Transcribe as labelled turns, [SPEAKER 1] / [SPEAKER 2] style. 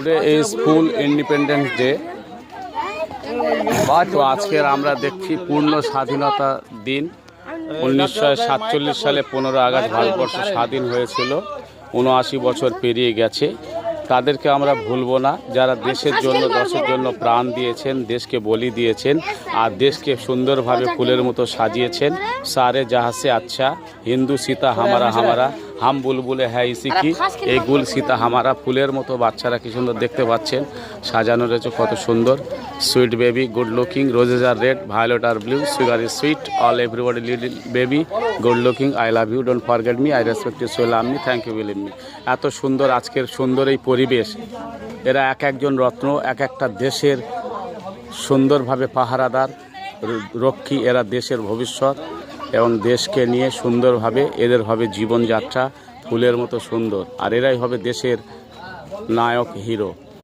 [SPEAKER 1] Today is full independence day. তো আজকের আমরা দেখছি পূর্ণ স্বাধীনতা দিন। 1947 সালে 15 আগস্ট ভারতবর্ষ স্বাধীন হয়েছিল। 79 বছর পেরিয়ে গেছে। তাদেরকে আমরা ভুলবো না, যারা দেশের জন্য দেশের জন্য প্রাণ দিয়েছেন, দেশকে বলি দিয়েছেন আর দেশকে সুন্দরভাবে ফুলের মতো সাজিয়েছেন। সারে জাহাঁ সে আচ্ছা হিন্দু সীতা হামারা হামারা হাম বুলবুলে হ্যাঁ ইসি কি, এই গুল সীতা হামারা। ফুলের মতো বাচ্চারা কি সুন্দর দেখতে পাচ্ছেন, সাজানো রয়েছে কত সুন্দর। Sweet baby, good looking, roses আর রেড, ভায়োলেট আর blue, sugar is sweet, all everybody little baby, good looking, I love you, don't forget me, I respect you, so love me, thank you, believe me. এত সুন্দর আজকের সুন্দর এই পরিবেশ। এরা এক একজন রত্ন, এক একটা দেশের সুন্দরভাবে পাহারাদার, রক্ষী। এরা দেশের ভবিষ্যৎ এবং দেশকে নিয়ে সুন্দরভাবে এদের হবে জীবনযাত্রা ফুলের মতো সুন্দর। আর এরাই হবে দেশের নায়ক, হিরো।